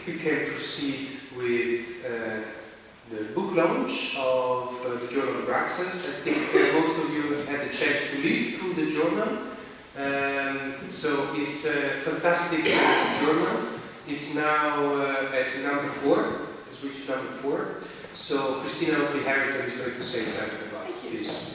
we can proceed with the book launch of the Journal of Abraxas. I think most of you have had the chance to read through the journal. So it's a fantastic journal. It's now at number 4. It's reached number 4. So Christina Oakley Harrington is going to say something about it, please.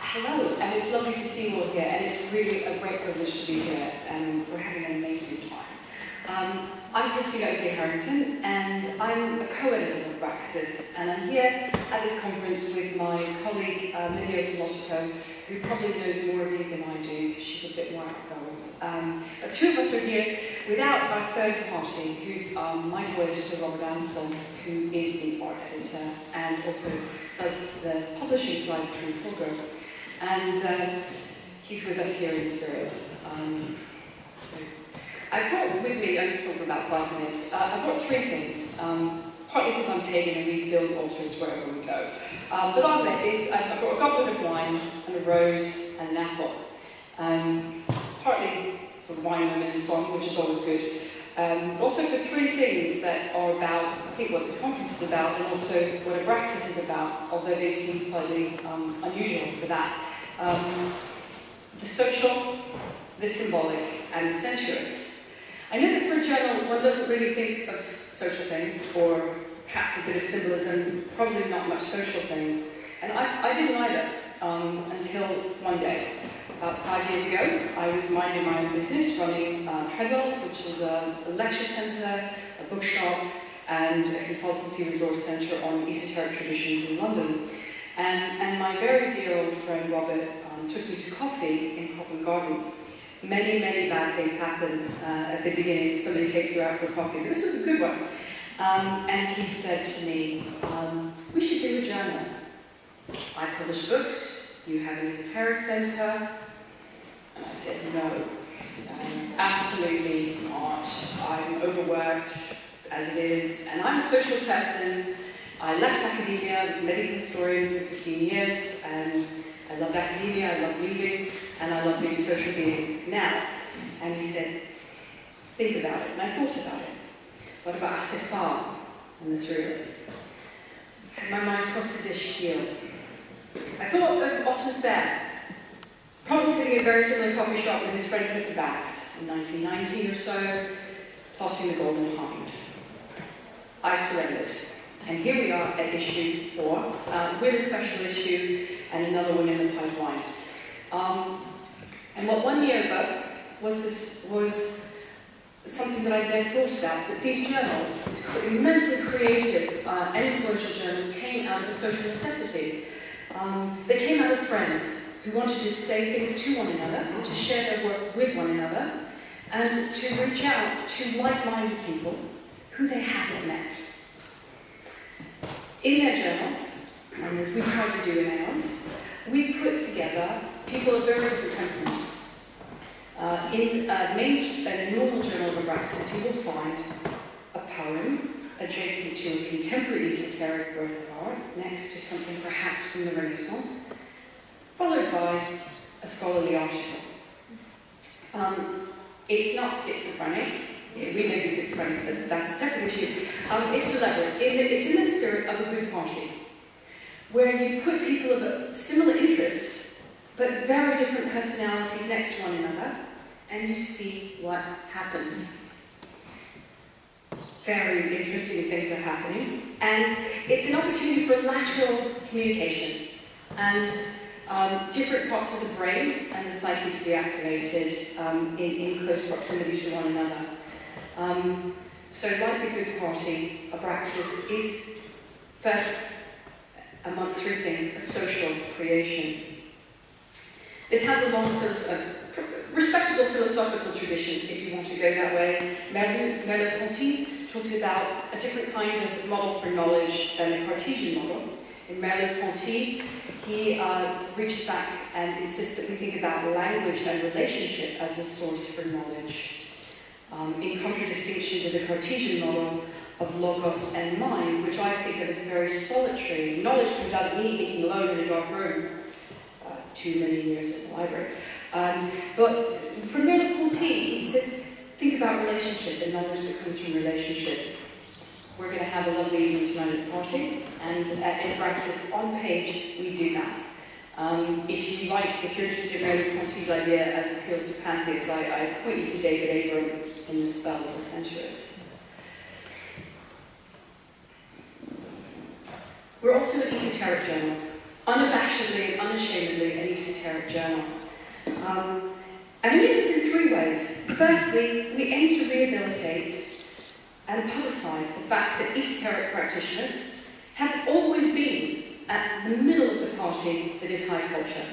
Hello, and it's lovely to see you all here, and it's really a great privilege to be here, and we're having an amazing time. I'm Christina Oakley Harrington, and I'm a co-editor of Abraxas, and I'm here at this conference with my colleague Lydia, who probably knows more of me than I do. She's a bit more outgoing. But 2 of us are here without our third party, who's my co-editor, Robert Ansel, who is the art editor, and also does the publishing side through Fulgo. And he's with us here in spirit. I brought with me, I'm going to talk for about 5 minutes, I brought 3 things. Partly because I'm pagan and we build altars wherever we go. But on that is, I've got a goblet of wine and a rose and an apple. Partly for the wine women and song, which is always good. Also for 3 things that are about, I think what this conference is about, and also what Abraxas is about, although they seem slightly unusual for that. The social, the symbolic, and the sensuous. I know that for a journal, one doesn't really think of social things, or perhaps a bit of symbolism, probably not much social things. And I didn't either, until one day. About 5 years ago, I was minding my own business, running Treadwells, which is a lecture centre, a bookshop, and a consultancy resource centre on esoteric traditions in London. And my very dear old friend Robert took me to coffee in Covent Garden. Many, many bad things happen at the beginning. Somebody takes you out for coffee, but this was a good one. And he said to me, we should do a journal. I publish books, you have an esoteric centre. And I said, no, absolutely not. I'm overworked as it is, and I'm a social person. I left academia, I was a medical historian for 15 years, and I loved academia, I loved leaving, and I love being a social being now. And he said, think about it. And I thought about it. What about Asifar and the Surrealists? Had my mind crossed to this shield. I thought of Otto's Bear. He's probably sitting in a very similar coffee shop with his friend Clifford Bax in 1919 or so, plotting the Golden Hind. I surrendered. And here we are at issue 4, with a special issue and another one in the pipeline. And what won me over was something that I'd never thought about, that these journals, immensely creative and influential journals, came out of a social necessity. They came out of friends who wanted to say things to one another, and to share their work with one another, and to reach out to like-minded people who they hadn't met. In their journals, and as we tried to do in ours, we put together people of very different temperaments. In a normal journal of Abraxas, you will find a poem adjacent to a contemporary esoteric work of art, next to something perhaps from the Renaissance, followed by a scholarly article. It's not schizophrenic. We may be schizophrenic, but that's a separate issue. It's deliberate. It's in the spirit of a good party, where you put people of similar interests, but very different personalities next to one another, and you see what happens. Very interesting things are happening, and it's an opportunity for lateral communication, and different parts of the brain and the psyche to be activated in close proximity to one another. So like a good party, Abraxas is first amongst 3 things, a social creation. This has a long, respectable philosophical tradition, if you want to go that way. Merleau-Ponty talked about a different kind of model for knowledge than a Cartesian model. In Merleau-Ponty, he reaches back and insists that we think about language and relationship as a source for knowledge. In contradistinction to the Cartesian model, of logos and mind, which I think of as very solitary. Knowledge comes out of me thinking alone in a dark room, 2 million years in the library. But from Merleau-Ponty, he says, think about relationship, the knowledge that comes from relationship. We're going to have a lovely evening tonight at the party, and at Abraxas on page we do that. If you're interested in Merleau-Ponty's idea as it appeals to pantheists, I point you to David Abram in The Spell of the Centuries. We're also an esoteric journal, unabashedly and unashamedly an esoteric journal. And we do this in 3 ways. Firstly, we aim to rehabilitate and publicise the fact that esoteric practitioners have always been at the middle of the party that is high culture.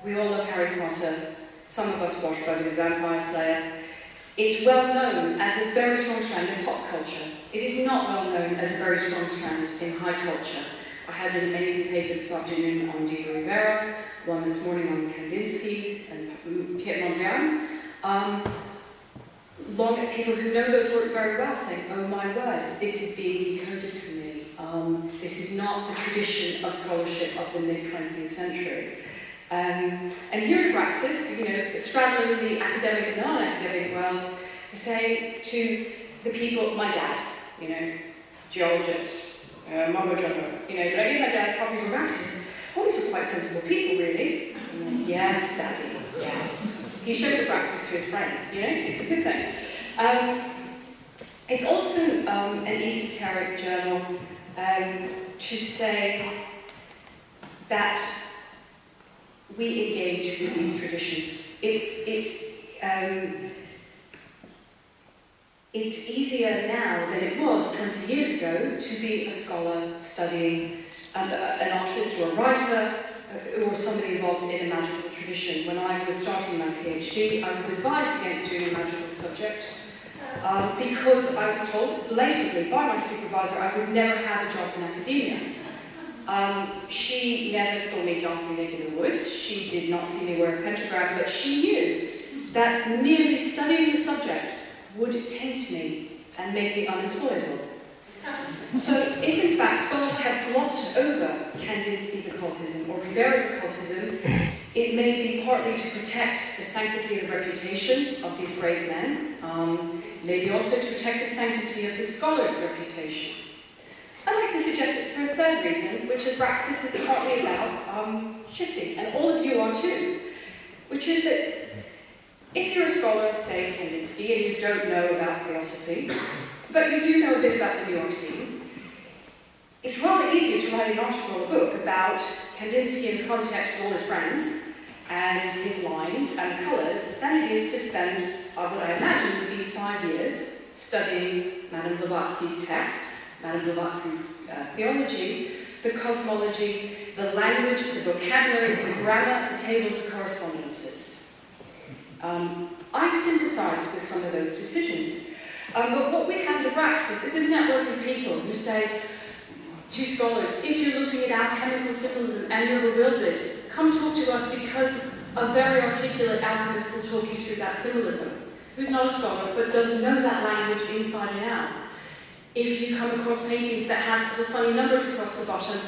We all love Harry Potter. Some of us watch Buffy the Vampire Slayer. It's well known as a very strong strand in pop culture. It is not well known as a very strong strand in high culture. I had an amazing paper this afternoon on Diego Rivera, one this morning on Kandinsky and Pierre Mondrian. People who know those work very well saying, oh my word, this is being decoded for me. This is not the tradition of scholarship of the mid-20th century. And here at Abraxas, straddling the academic and non-academic worlds, we're saying to the people, my dad, geologist, mumbo jumbo, but I gave my dad a copy of Abraxas. Oh, these are quite sensible people, really. Yes, Daddy, yes. He shows Abraxas to his friends, it's a good thing. It's also an esoteric journal to say that we engage with these traditions. It's easier now than it was 20 years ago to be a scholar studying an artist or a writer or somebody involved in a magical tradition. When I was starting my PhD, I was advised against doing a magical subject because I was told blatantly by my supervisor I would never have a job in academia. She never saw me dancing naked in the woods. She did not see me wear a pentagram, but she knew that merely studying the subject would taint me and make me unemployable. So if in fact scholars had glossed over Kandinsky's occultism or Rivera's occultism, it may be partly to protect the sanctity of the reputation of these great men, maybe also to protect the sanctity of the scholar's reputation. I'd like to suggest it for a third reason, which Abraxas is partly about shifting, and all of you are too, which is that if you're a scholar, say Kandinsky, and you don't know about theosophy, but you do know a bit about the New York scene, it's rather easier to write an article or a book about Kandinsky in the context of all his friends, and his lines and colours, than it is to spend what I imagine would be 5 years studying Madame Blavatsky's texts, Madame Blavatsky's theology, the cosmology, the language, the vocabulary, the grammar, the tables of correspondences. I sympathise with some of those decisions. But what we have at Abraxas is a network of people who say to scholars, if you're looking at alchemical symbolism and you're bewildered, come talk to us because a very articulate alchemist will talk you through that symbolism, who's not a scholar but does know that language inside and out. If you come across paintings that have the funny numbers across the bottom,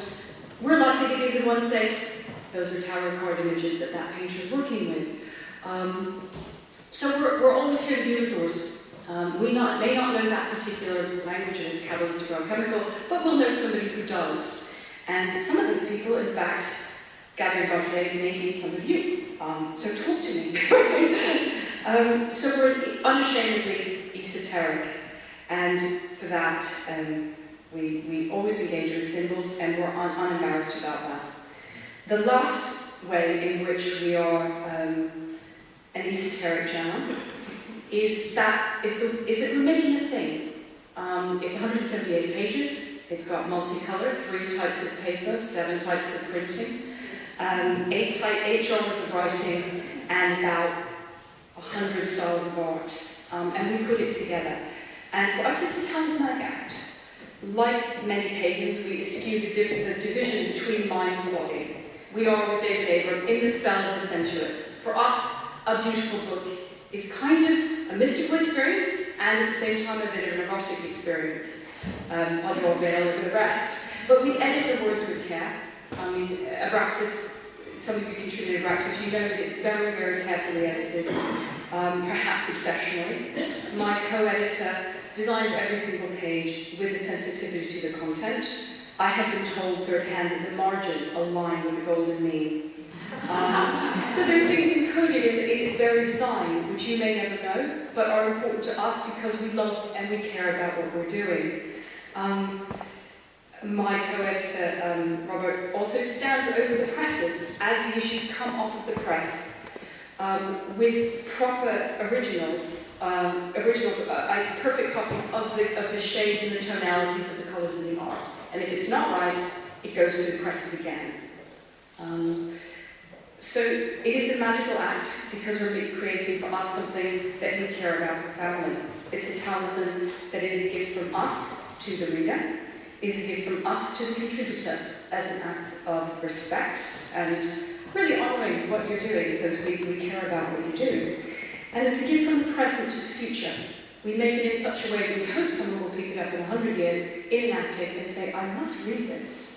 we're likely to be the ones saying, those are tarot card images that that painter is working with. So we're always here to be a resource. We may not know that particular language and its catalyst or alchemical, but we'll know somebody who does. And some of those people, in fact, gathering about today, may be some of you. So talk to me. So we're unashamedly esoteric. And for that, we always engage with symbols, and we're unembarrassed about that. The last way in which we are an esoteric journal is that we're making a thing. It's 178 pages. It's got multicolour, 3 types of paper, 7 types of printing, 8 genres of writing, and about 100 styles of art. And we put it together. And for us, it's a talismanic act. Like many pagans, we eschew the division between mind and body. We are, with David Abram, in the spell of the centuries. For us, a beautiful book is kind of a mystical experience experience, and at the same time a bit of an erotic experience. I'll draw a veil over the rest. But we edit the words with care. I mean, Abraxas, some of you contributed Abraxas, you know that it's very, very carefully edited, perhaps exceptionally. My co-editor designs every single page with a sensitivity to the content. I have been told third-hand that the margins align with the golden mean. So there are things encoded in its very design, which you may never know, but are important to us because we love and we care about what we're doing. My co-editor, Robert, also stands over the presses as the issues come off of the press with proper originals, perfect copies of the shades and the tonalities of the colours in the art. And if it's not right, it goes through the presses again. So it is a magical act because we're creating for us something that we care about profoundly. It's a talisman that is a gift from us to the reader, is a gift from us to the contributor as an act of respect and really honouring what you're doing because we care about what you do. And it's a gift from the present to the future. We make it in such a way that we hope someone will pick it up in 100 years in an attic and say, I must read this.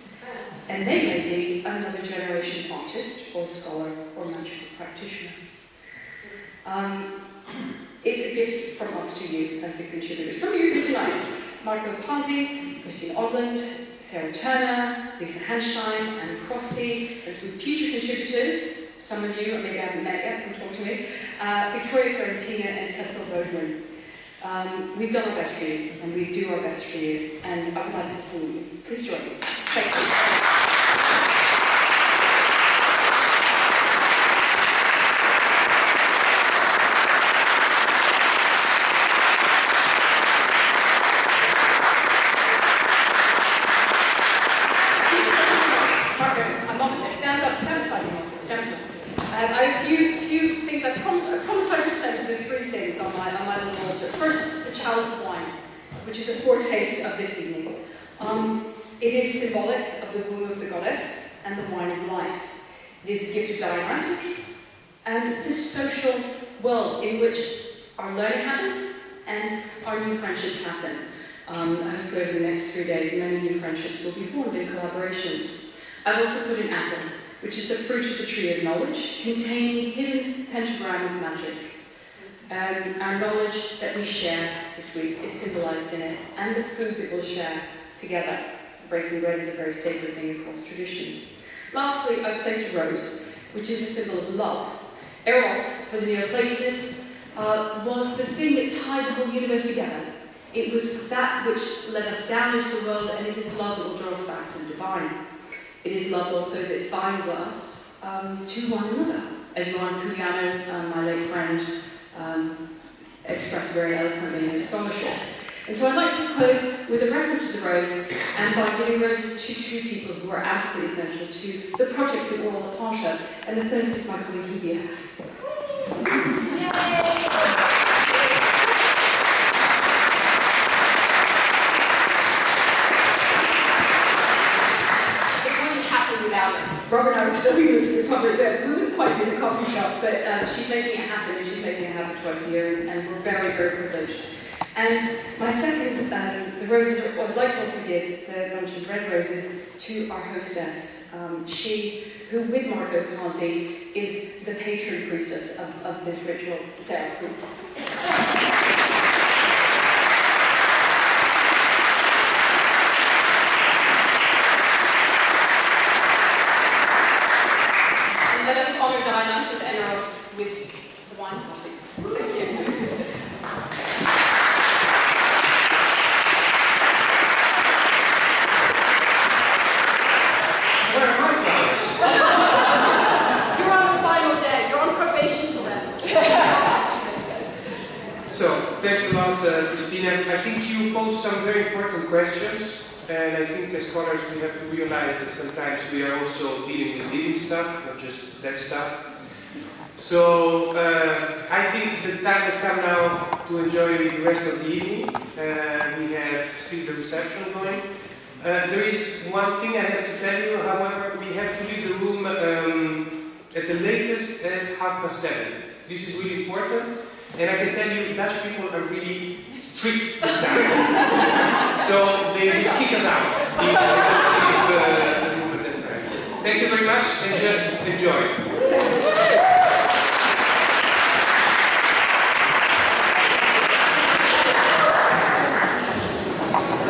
And they may be another generation artist or scholar or magical practitioner. It's a gift from us to you as the contributors. Some of you here tonight, Pasi, Christina Oakley, Sarah Turner, Lisa Hanstein, and Pasi, and some future contributors, some of you maybe I haven't met yet, come talk to me, Victoria Fiorentina and Tessa Bodman. We've done our best for you, and we do our best for you, and I would like to see you. Please join me. Thank you. Foretaste of this evening. It is symbolic of the womb of the goddess and the wine of life. It is the gift of Dionysus and the social world in which our learning happens and our new friendships happen. Hopefully over the next 3 days, many new friendships will be formed in collaborations. I've also put an apple, which is the fruit of the tree of knowledge, containing hidden pentagram of magic. Our knowledge that we share this week is symbolized in it, and the food that we'll share together. Breaking bread is a very sacred thing across traditions. Lastly, I placed a rose, which is a symbol of love. Eros, for the Neoplatonists, was the thing that tied the whole universe together. It was that which led us down into the world, and it is love that will draw us back to the divine. It is love also that binds us to one another. As Johan Culiano, my late friend, expressed very eloquently in his scholarship. And so I'd like to close with a reference to the rose and by giving roses to two people who are absolutely essential to the project that we're all a part of. And the first is my colleague Livia. It wouldn't happen without her. Robert and I would still be listening to public events. We wouldn't quite be in a coffee shop, but she's making it happen, and she's making it happen twice a year, and we're very, very privileged. And my second, the roses, I'd like to also give the bunch of red roses to our hostess. She, who with Margot Pasi, is the patron priestess of this ritual. Sarah, please. Let us honor Dionysus and Eros with the wine party. Thank you. Where are my flowers? You're on the final day. You're on probation till then. So, thanks a lot, Christina. I think you posed some very important questions. And I think as scholars we have to realize that sometimes we are also dealing with living stuff, not just dead stuff. So I think the time has come now to enjoy the rest of the evening. We have still the reception going. There is one thing I have to tell you, however, we have to leave the room at the latest at 7:30. This is really important And I can tell you, Dutch people are really strict with that. So they will kick us out if the moment that time. Thank you very much and just enjoy.